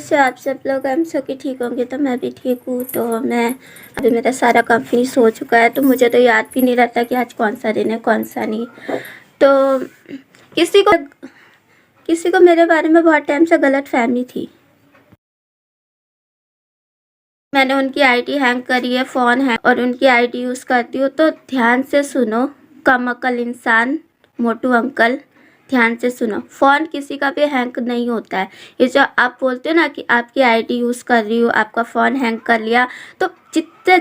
कैसे आप सब लोग? हम सब की ठीक होंगे। तो मैं भी ठीक हूँ। तो मैं अभी मेरा सारा काम फिनिश हो चुका है, तो मुझे तो याद भी नहीं रहता कि आज कौन सा दिन है कौन सा नहीं। तो किसी को मेरे बारे में बहुत टाइम से गलत फहमी थी। मैंने उनकी आईडी हैंग करी है, फ़ोन है और उनकी आईडी यूज़ करती हूँ। तो ध्यान से सुनो, कम अकल इंसान, मोटू अंकल, ध्यान से सुनो। फ़ोन किसी का भी हैंग नहीं होता है। ये जो आप बोलते हो ना कि आपकी आईडी यूज़ कर रही हो, आपका फ़ोन हैंग कर लिया, तो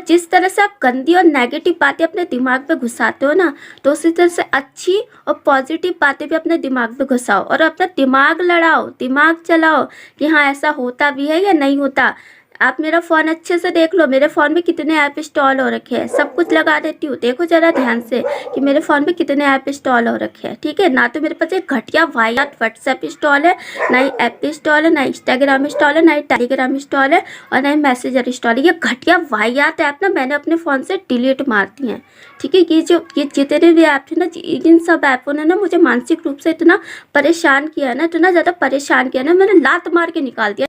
जिस तरह से आप गंदी और नेगेटिव बातें अपने दिमाग पे घुसाते हो ना, तो उसी तरह से अच्छी और पॉजिटिव बातें भी अपने दिमाग पे घुसाओ और अपना दिमाग लड़ाओ, दिमाग चलाओ कि हाँ ऐसा होता भी है या नहीं होता। आप मेरा फ़ोन अच्छे से देख लो, मेरे फ़ोन में कितने ऐप इंस्टॉल हो रखे हैं। सब कुछ लगा देती हूँ, देखो ज़रा ध्यान से कि मेरे फ़ोन में कितने ऐप इंस्टॉल हो रखे हैं। ठीक है ना? तो मेरे पास एक घटिया वाहियात व्हाट्सएप इंस्टॉल है, ना ही ऐप इंस्टॉल है, ना इंस्टाग्राम इंस्टॉल है, ना ही टेलीग्राम इंस्टॉल है और ना ही मैसेजर इंस्टॉल है। ये घटिया वाहियात ऐप ना मैंने अपने फ़ोन से डिलीट मार दी हैं। ठीक है? ये जितने भी ऐप थे ना, इन सब ऐपों ने ना मुझे मानसिक रूप से इतना परेशान किया ना, इतना ज़्यादा परेशान किया ना, मैंने लात मार के निकाल दिया।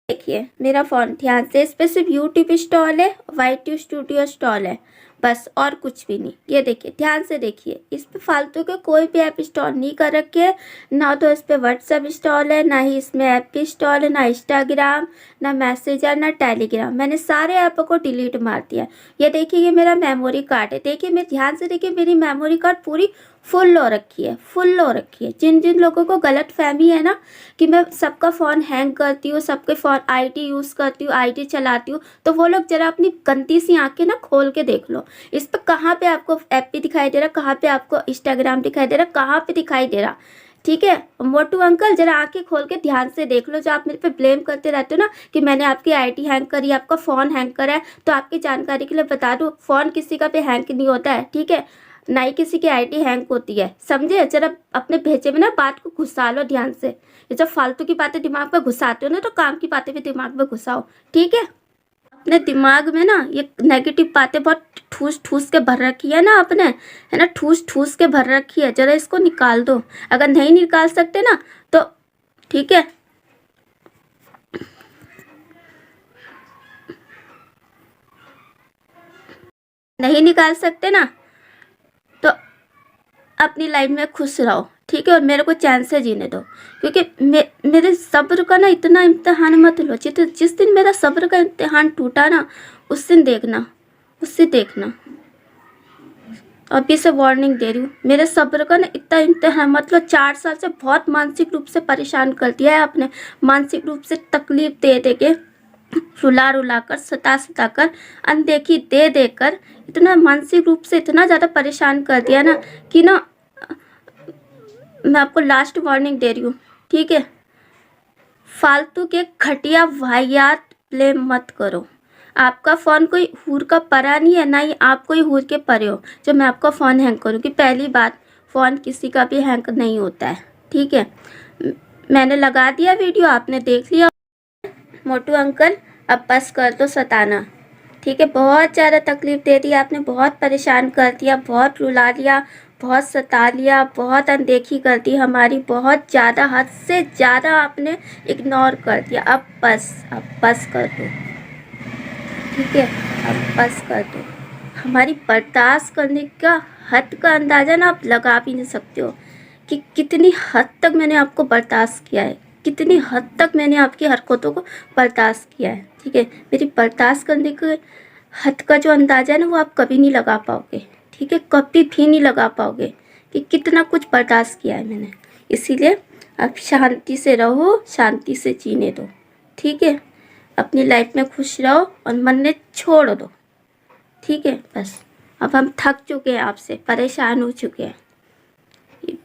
देखिए मेरा फ़ोन ध्यान से, इस पे सिर्फ यूट्यूब इंस्टॉल है, वाईटी स्टूडियो इंस्टॉल है, बस और कुछ भी नहीं। ये देखिए ध्यान से देखिए, इस पे फालतू के कोई भी ऐप इंस्टॉल नहीं कर रखे हैं। ना तो इस पे व्हाट्सएप इंस्टॉल है, ना ही इसमें ऐप इंस्टॉल है, ना इंस्टाग्राम, ना मैसेजर, ना टेलीग्राम। मैंने सारे ऐपों को डिलीट मार दिया। ये देखिए ये मेरा मेमोरी कार्ड है। देखिए मैं ध्यान से देखिए, मेरी मेमोरी कार्ड पूरी फुल हो रखी है, फुल हो रखी है। जिन जिन लोगों को गलत फहमी है ना कि मैं सबका फ़ोन हैंग करती हूँ, सबके फ़ोन आईडी यूज़ करती हूँ, आईडी चलाती हूँ, तो वो लोग ज़रा अपनी गंदी सी आंखें ना खोल के देख लो। इस पर कहाँ पे आपको ऐप भी दिखाई दे रहा, कहाँ पे आपको इंस्टाग्राम दिखाई दे रहा, कहाँ पे दिखाई दे रहा। ठीक है मोटू अंकल, जरा आंखें खोल के ध्यान से देख लो। जो आप मेरे पे ब्लेम करते रहते हो ना कि मैंने आपकी आईडी हैंग करी, आपका फ़ोन हैंग करा है, तो आपकी जानकारी के लिए बता दूँ, फ़ोन किसी का भी हैंग नहीं होता है। ठीक है? ना ही किसी की आईडी हैंग होती है, समझे? जरा अपने भेजे में ना बात को घुसा लो ध्यान से। ये जब फालतू की बातें दिमाग में घुसाते हो ना, तो काम की बातें भी दिमाग में घुसाओ। ठीक है? अपने दिमाग में ना ये नेगेटिव बातें बहुत ठूस ठूस के भर रखी है ना आपने, है ना, ठूस ठूस के भर रखी है। जरा इसको निकाल दो। अगर नहीं निकाल सकते ना तो ठीक है, नहीं निकाल सकते ना तो अपनी लाइफ में खुश रहो। ठीक है? और मेरे को चैन से जीने दो, क्योंकि मेरे सब्र का ना इतना इम्तिहान मत लो। जिस दिन मेरा सब्र का इम्तिहान टूटा ना, उस दिन देखना, उससे देखना। अभी से वार्निंग दे रही हूँ, मेरे सब्र का ना इतना इम्तिहान मत लो। 4 साल से बहुत मानसिक रूप से परेशान कर दिया है आपने, मानसिक रूप से तकलीफ दे दे के, रुला रुला कर, सता सता कर, अनदेखी दे दे कर, इतना मानसिक रूप से इतना ज़्यादा परेशान कर दिया ना कि ना, मैं आपको लास्ट वार्निंग दे रही हूँ। ठीक है? फालतू के घटिया वाहियात ब्लेम मत करो। आपका फ़ोन कोई हूर का परा नहीं है, ना ही आप कोई हूर के परे हो जो मैं आपका फ़ोन हैंग करूँगी। पहली बात, फ़ोन किसी का भी हैंग नहीं होता है। ठीक है? मैंने लगा दिया वीडियो, आपने देख लिया। मोटू अंकल अब बस कर दो सताना। ठीक है? बहुत ज़्यादा तकलीफ़ दे दी आपने, बहुत परेशान कर दिया, बहुत रुला लिया, बहुत सता लिया, बहुत अनदेखी कर दी हमारी, बहुत ज़्यादा, हद से ज़्यादा आपने इग्नोर कर दिया। अब बस कर दो। ठीक है? अब बस कर दो। हमारी बर्दाश्त करने का हद का अंदाज़ा ना आप लगा भी नहीं सकते हो कि कितनी हद तक मैंने आपको बर्दाश्त किया है, कितनी हद तक मैंने आपकी हरकतों को बर्दाश्त किया है। ठीक है? मेरी बर्दाश्त करने के हद का जो अंदाज़ा है ना, वो आप कभी नहीं लगा पाओगे। ठीक है? कभी भी नहीं लगा पाओगे कि कितना कुछ बर्दाश्त किया है मैंने। इसीलिए आप शांति से रहो, शांति से जीने दो। ठीक है? अपनी लाइफ में खुश रहो और मन में छोड़ दो। ठीक है? बस अब हम थक चुके हैं, आपसे परेशान हो चुके हैं।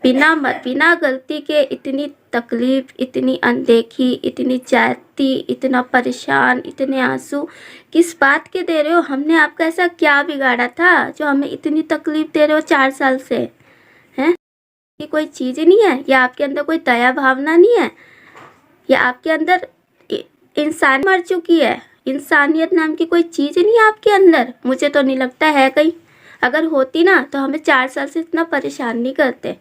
बिना गलती के इतनी तकलीफ, इतनी अनदेखी, इतनी ज्यादती, इतना परेशान, इतने आंसू किस बात के दे रहे हो? हमने आपका ऐसा क्या बिगाड़ा था जो हमें इतनी तकलीफ दे रहे हो 4 साल से? हैं? ये कोई चीज़ नहीं है? या आपके अंदर कोई दया भावना नहीं है? या आपके अंदर इंसान मर चुकी है? इंसानियत नाम की कोई चीज़ नहीं है आपके अंदर? मुझे तो नहीं लगता है कहीं। अगर होती ना तो हमें 4 साल से इतना परेशान नहीं करते।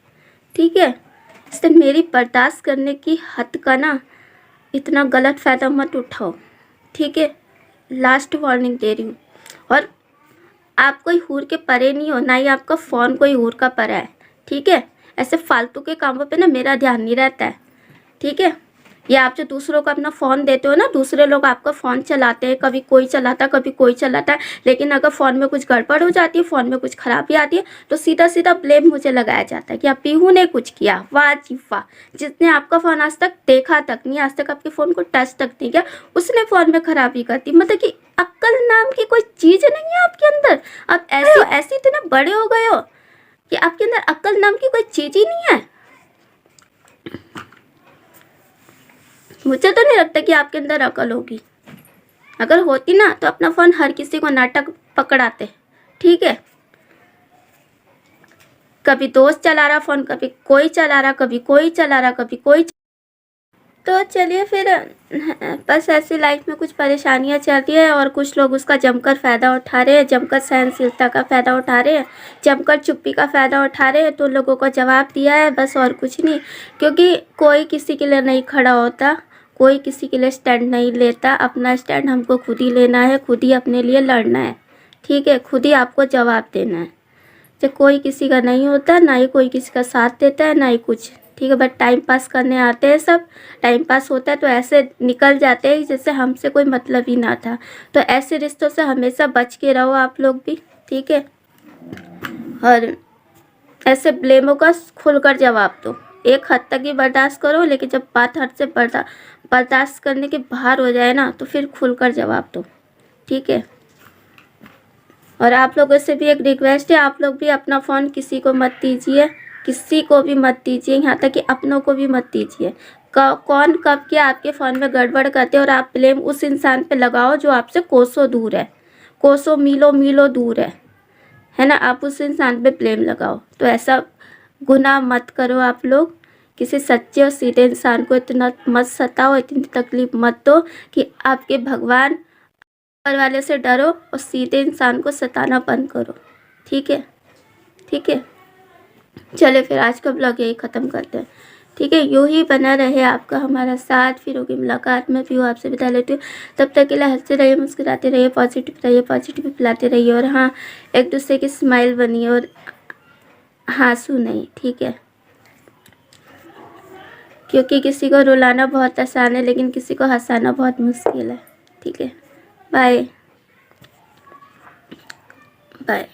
ठीक है? इससे मेरी बर्दाश्त करने की हद का ना इतना गलत फ़ायदा मत उठाओ, ठीक है। लास्ट वार्निंग दे रही हूँ। और आप कोई हूर के परे नहीं हो, ना ही आपका फ़ोन कोई हूर का परा है, ठीक है। ऐसे फालतू के कामों पे ना मेरा ध्यान नहीं रहता है, ठीक है। ये आप जो दूसरों को अपना फ़ोन देते हो ना, दूसरे लोग आपका फ़ोन चलाते हैं, कभी कोई चलाता है कभी कोई चलाता है, लेकिन अगर फ़ोन में कुछ गड़बड़ हो जाती है, फ़ोन में कुछ खराबी आती है, तो सीधा सीधा ब्लेम मुझे लगाया जाता है कि आप पीहू ने कुछ किया। वाह जी वाह, जिसने आपका फ़ोन आज तक देखा तक नहीं, आज तक आपके फ़ोन को टच तक नहीं किया, उसने फ़ोन में खराबी कर दी। मतलब कि अक्ल नाम की कोई चीज़ नहीं है आपके अंदर। आप ऐसे इतने बड़े हो गए हो कि आपके अंदर अक्ल नाम की कोई चीज़ ही नहीं है। मुझे तो नहीं लगता कि आपके अंदर अकल होगी। अगर होती ना तो अपना फ़ोन हर किसी को नाटक पकड़ाते, ठीक है। कभी दोस्त चला रहा फ़ोन, कभी कोई चला रहा, कभी कोई चला रहा, कभी कोई। तो चलिए फिर, बस ऐसी लाइफ में कुछ परेशानियां चल रही है और कुछ लोग उसका जमकर फ़ायदा उठा रहे हैं, जमकर सहनशीलता का फ़ायदा उठा रहे हैं, जमकर चुप्पी का फ़ायदा उठा रहे हैं। तो लोगों को जवाब दिया है, बस और कुछ नहीं। क्योंकि कोई किसी के लिए नहीं खड़ा होता, कोई किसी के लिए स्टैंड नहीं लेता। अपना स्टैंड हमको खुद ही लेना है, खुद ही अपने लिए लड़ना है, ठीक है। खुद ही आपको जवाब देना है। जब कोई किसी का नहीं होता, ना ही कोई किसी का साथ देता है, ना ही कुछ, ठीक है। बट टाइम पास करने आते हैं सब, टाइम पास होता है तो ऐसे निकल जाते हैं जैसे हमसे कोई मतलब ही ना था। तो ऐसे रिश्तों से हमेशा बच के रहो आप लोग भी, ठीक है। और ऐसे ब्लेमों का खुलकर जवाब दो। एक हद तक ही बर्दाश्त करो, लेकिन जब बात हद से बर्दाश्त करने के बाहर हो जाए ना, तो फिर खुलकर जवाब दो, ठीक है। और आप लोगों से भी एक रिक्वेस्ट है, आप लोग भी अपना फ़ोन किसी को मत दीजिए, किसी को भी मत दीजिए, यहाँ तक कि अपनों को भी मत दीजिए। कौन कब के आपके फ़ोन में गड़बड़ करते और आप ब्लेम उस इंसान पे लगाओ जो आपसे कोसों दूर है, कोसों मीलों मीलों दूर है ना। आप उस इंसान पे ब्लेम लगाओ। तो ऐसा गुनाह मत करो आप लोग। किसी सच्चे और सीधे इंसान को इतना मत सताओ, इतनी तकलीफ़ मत दो कि आपके भगवान ऊपर वाले से डरो और सीधे इंसान को सताना बंद करो, ठीक है, ठीक है। चले फिर आज का ब्लॉग यही ख़त्म करते हैं, ठीक है। यूँ ही बना रहे आपका हमारा साथ, फिर होगी मुलाकात में भी आपसे बता लेती हूँ। तब तक के लिए हंसते रहिए, मुस्कुराते रहिए, पॉजिटिव रहिए, पॉजिटिव फैलाते रहिए। और हाँ, एक दूसरे की स्माइल बनिए और आंसू नहीं, ठीक है। क्योंकि किसी को रुलाना बहुत आसान है, लेकिन किसी को हंसाना बहुत मुश्किल है, ठीक है। Bye bye.